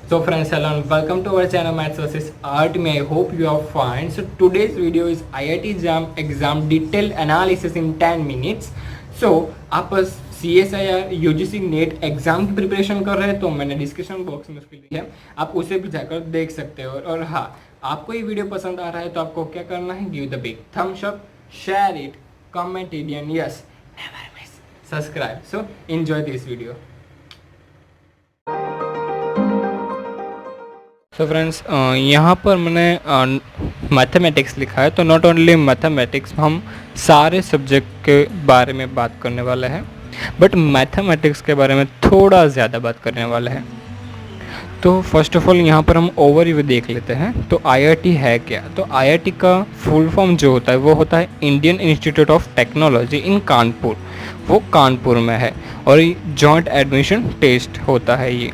So friends, hello and welcome to our channel Maths vs Art. I hope you are fine. So today's video is IIT JAM exam detailed analysis in 10 minutes. So आप CSIR UGC net exam की preparation कर रहे हैं तो मैंने description box में उसकी link है, आप उसे भी जाकर देख सकते हो। और हाँ, आपको ये वीडियो पसंद आ रहा है तो आपको क्या करना है, give the big thumbs up, share it, comment it and yes never miss subscribe. So enjoy this video. So friends, यहाँ पर मैंने मैथमेटिक्स लिखा है, तो नॉट ओनली मैथमेटिक्स, हम सारे सब्जेक्ट के बारे में बात करने वाले हैं, बट मैथमेटिक्स के बारे में थोड़ा ज़्यादा बात करने वाले हैं। तो फर्स्ट ऑफ ऑल यहाँ पर हम ओवरव्यू देख लेते हैं। तो आईआईटी है क्या? तो आईआईटी का फुल फॉर्म जो होता है वो होता है Indian institute of technology in Kanpur, वो कानपुर में है। और जॉइंट एडमिशन टेस्ट होता है ये।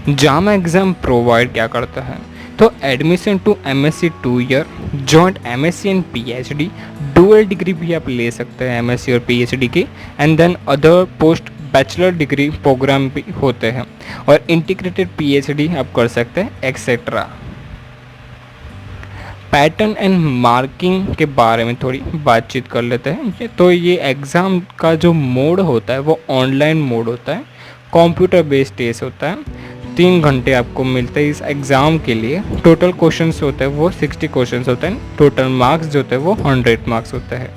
जाम एग्ज़ाम प्रोवाइड क्या करता है? तो admission to MSc 2 year, joint MSc and PhD, dual degree भी आप ले सकते हैं एमएससी और पीएचडी की, and then other post bachelor degree program भी होते हैं, और इंटीग्रेटेड पीएचडी आप कर सकते हैं एक्सेट्रा। पैटर्न एंड मार्किंग के बारे में थोड़ी बातचीत कर लेते हैं। तो ये एग्ज़ाम का जो मोड होता है वो ऑनलाइन मोड होता है, कंप्यूटर बेस्ड टेस्ट होता है। 3 घंटे आपको मिलते हैं इस एग्ज़ाम के लिए। टोटल क्वेश्चंस होते हैं वो 60 क्वेश्चंस होते हैं। टोटल मार्क्स जो होते हैं वो 100 मार्क्स होते हैं।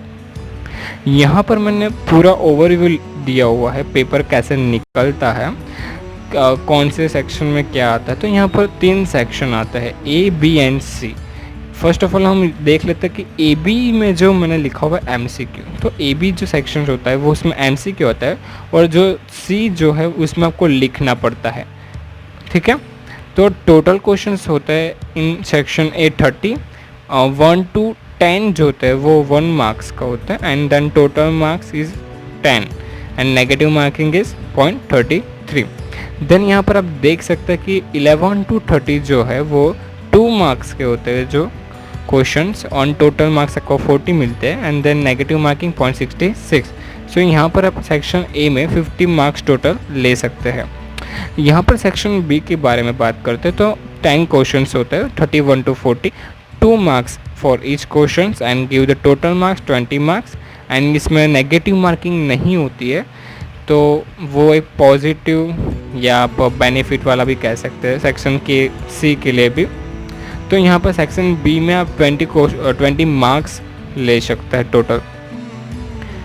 यहाँ पर मैंने पूरा ओवरव्यू दिया हुआ है, पेपर कैसे निकलता है, कौन से सेक्शन में क्या आता है। तो यहाँ पर 3 सेक्शन आता है, A, B and C. First of all हम देख लेते हैं कि ए बी में जो मैंने लिखा हुआ है एमसीक्यू, तो ए बी जो सेक्शन होता है वो उसमें एमसीक्यू होता है, और जो सी जो है उसमें आपको लिखना पड़ता है। ठीक है, तो टोटल क्वेश्चंस होते हैं इन सेक्शन ए 30, 1 to 10 जो होते हैं वो 1 मार्क्स का होता है, and then total marks is 10 and negative marking is 0.33। Then यहाँ पर आप देख सकते हैं कि 11 to 30 जो है वो 2 मार्क्स के होते हैं जो क्वेश्चंस, ऑन टोटल मार्क्स आपको 40 मिलते हैं, एंड देन नेगेटिव मार्किंग 0.66। सो यहाँ पर आप सेक्शन ए में 50 मार्क्स टोटल ले सकते हैं। यहाँ पर सेक्शन बी के बारे में बात करते हैं तो 10 क्वेश्चंस होते हैं, 31 to 40, 2 marks for each question and give the total marks 20 marks. And इसमें नेगेटिव मार्किंग नहीं होती है, तो वो एक पॉजिटिव या आप बेनिफिट वाला भी कह सकते हैं सेक्शन के सी के लिए भी। तो यहाँ पर सेक्शन बी में आप 20 मार्क्स ले सकते हैं टोटल।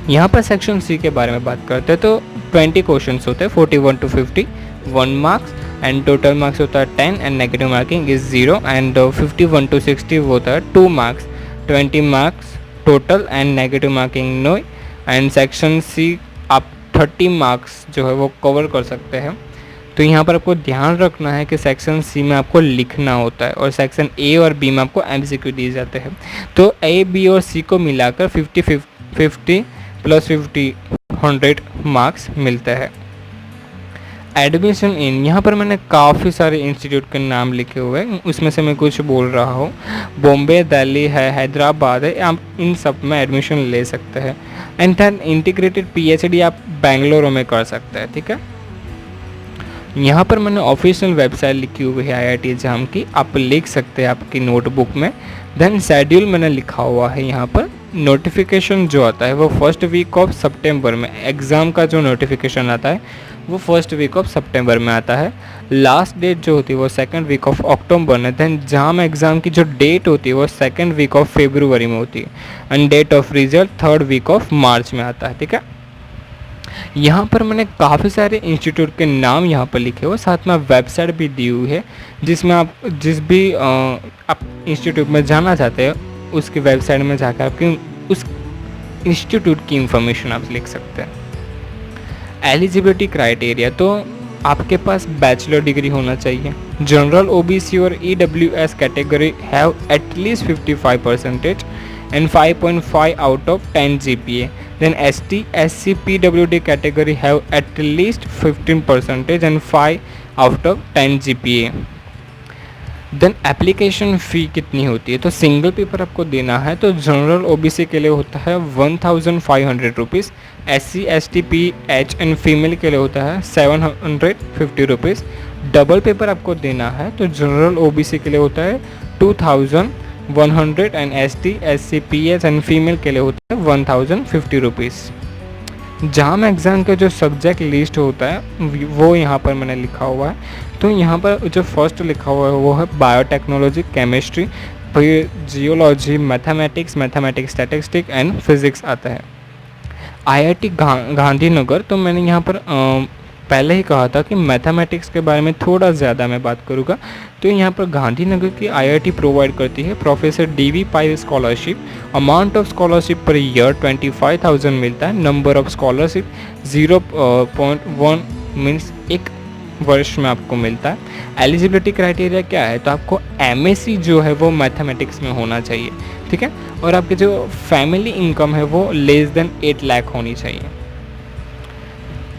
यहाँ पर सेक्शन सी के बारे में बात करते हैं तो 20 क्वेश्चंस होते हैं, 41 to 50, 1 marks, and total marks होता है 10 and negative marking is 0, and 51 to 60 वो होता है 2 marks, 20 marks total and negative marking no. And section C आप 30 मार्क्स जो है वो कवर कर सकते हैं। तो यहाँ पर आपको ध्यान रखना है कि सेक्शन सी में आपको लिखना होता है, और सेक्शन ए और बी में आपको एमसीक्यू दिए जाते हैं। तो ए, बी और सी को मिलाकर 50 प्लस 50 100 मार्क्स मिलते हैं। एडमिशन इन, यहाँ पर मैंने काफ़ी सारे इंस्टीट्यूट के नाम लिखे हुए हैं, उसमें से मैं कुछ बोल रहा हूँ। बॉम्बे, दिल्ली है, हैदराबाद है, आप इन सब में एडमिशन ले सकते हैं। एंड देन इंटीग्रेटेड पीएचडी आप बेंगलुरु में कर सकते हैं। ठीक है, यहाँ पर मैंने ऑफिशियल वेबसाइट लिखी हुई है आईआईटी जाम की, आप लिख सकते हैं आपकी नोटबुक में। देन शेड्यूल मैंने लिखा हुआ है यहाँ पर। नोटिफिकेशन जो आता है वो फर्स्ट वीक ऑफ सितंबर में, एग्ज़ाम का जो नोटिफिकेशन आता है वो फर्स्ट वीक ऑफ सितंबर में आता है। लास्ट डेट जो होती है वो 2nd वीक ऑफ अक्टूबर में। देन जाम एग्ज़ाम की जो डेट होती है वो 2nd वीक ऑफ फरवरी में होती है, and date of result 3rd week of March में आता है। ठीक है, यहाँ पर मैंने काफ़ी सारे इंस्टीट्यूट के नाम यहाँ पर लिखे हुए, साथ में वेबसाइट भी दी हुई है जिसमें आप जिस भी आप इंस्टीट्यूट में जाना चाहते हैं उसकी वेबसाइट में जाकर आपकी उस इंस्टीट्यूट की इंफॉर्मेशन आप लिख सकते हैं। एलिजिबिलिटी क्राइटेरिया, तो आपके पास बैचलर डिग्री होना चाहिए। जनरल, ओबीसी और EWS category have at least 55% and 5.5 out of 10 GPA. Then ST, SC, PWD category have at least 15% and 5 out of 10 GPA. Then application fee कितनी होती है? तो सिंगल पेपर आपको देना है तो जनरल ओबीसी के लिए होता है 1500 rupees, SC ST PH and female के लिए होता है 750 रुपीज़, डबल पेपर आपको देना है तो जनरल ओबीसी के लिए होता है 2100 and ST SC PS and female के लिए होता है 1050 रुपीज़। जाम एग्ज़ाम का जो सब्जेक्ट लिस्ट होता है वो यहाँ पर मैंने लिखा हुआ है। तो यहाँ पर जो फर्स्ट लिखा हुआ है वो है बायोटेक्नोलॉजी, केमिस्ट्री, फिर geology, mathematics statistics and physics आता है। आईआईटी गांधीनगर, तो मैंने यहाँ पर पहले ही कहा था कि मैथमेटिक्स के बारे में थोड़ा ज़्यादा मैं बात करूँगा। तो यहाँ पर गांधीनगर की आईआईटी प्रोवाइड करती है professor D V Pai scholarship. Amount of scholarship per year 25,000 मिलता है। नंबर ऑफ स्कॉलरशिप 0.1 मीन्स एक वर्ष में आपको मिलता है। एलिजिबिलिटी क्राइटेरिया क्या है, तो आपको एमएससी जो है वो मैथमेटिक्स में होना चाहिए, ठीक है। और आपकी जो फैमिली इनकम है वो लेस देन 8 लाख होनी चाहिए।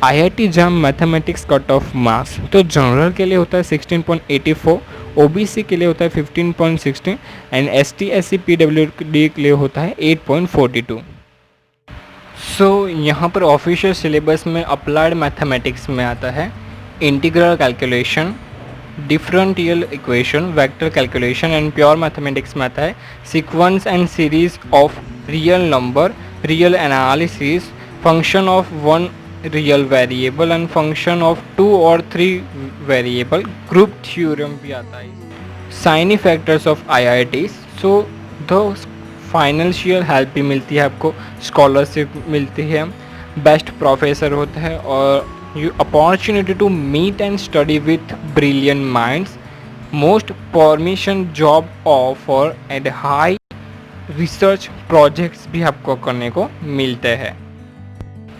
आईआईटी जाम मैथमेटिक्स कट ऑफ मार्क्स, तो जनरल के लिए होता है 16.84, ओबीसी के लिए होता है 15.16 एंड एसटी एससी पीडब्ल्यूडी के लिए होता है 8.42। सो यहाँ पर ऑफिशियल सिलेबस में अप्लाइड मैथमेटिक्स में आता है integral calculation, differential equation, vector calculation and pure mathematics में आता है sequence and series of real number, real analysis, function of one real variable and function of 2 और 3 वेरिएबल, ग्रुप थ्योरम भी आता है। साइनी factors of IIT, so the financial help भी मिलती है आपको, स्कॉलरशिप मिलती है, बेस्ट प्रोफेसर होता है और you opportunity to meet and study with brilliant minds, most permission job offer and high research projects भी आपको करने को मिलते हैं।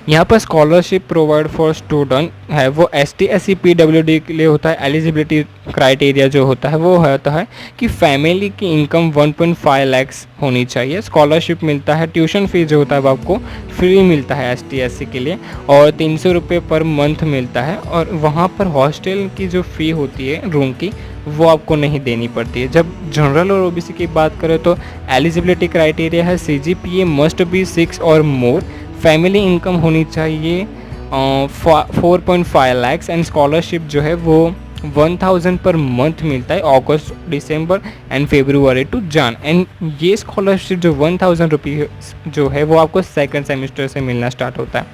यहाँ पर स्कॉलरशिप प्रोवाइड फॉर स्टूडेंट है वो एसटी एससी पीडब्ल्यूडी के लिए होता है। एलिजिबिलिटी क्राइटेरिया जो होता है वो होता है कि फैमिली की इनकम 1.5 लाख होनी चाहिए। स्कॉलरशिप मिलता है, ट्यूशन फीस जो होता है वो आपको फ्री मिलता है एसटी एससी के लिए और 300 रुपये पर मंथ मिलता है। और वहाँ पर हॉस्टल की जो फ़ी होती है रूम की वो आपको नहीं देनी पड़ती है। जब जनरल और ओबीसी की बात करें तो एलिजिबिलिटी क्राइटेरिया है सीजीपीए मस्ट बी 6 और मोर, फैमिली इनकम होनी चाहिए 4.5 लाख एंड स्कॉलरशिप जो है वो 1000 पर मंथ मिलता है अगस्त, दिसंबर एंड फरवरी टू जन। एंड ये स्कॉलरशिप जो 1000 रुपये जो है वो आपको सेकंड सेमेस्टर से मिलना स्टार्ट होता है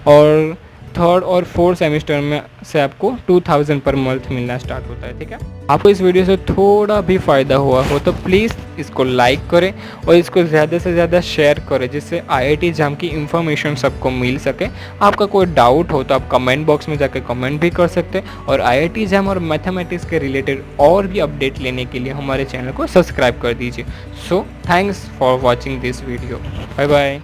और थर्ड और फोर्थ सेमेस्टर में से आपको 2000 पर मंथ मिलना स्टार्ट होता है, ठीक है। आपको इस वीडियो से थोड़ा भी फ़ायदा हुआ हो तो प्लीज़ इसको लाइक करें और इसको ज़्यादा से ज़्यादा शेयर करें जिससे आईआईटी जाम की इन्फॉर्मेशन सबको मिल सके। आपका कोई डाउट हो तो आप कमेंट बॉक्स में जाकर कमेंट भी कर सकते हैं और आईआईटी जाम और मैथमेटिक्स के रिलेटेड और भी अपडेट लेने के लिए हमारे चैनल को सब्सक्राइब कर दीजिए। So thanks for watching this video, bye bye.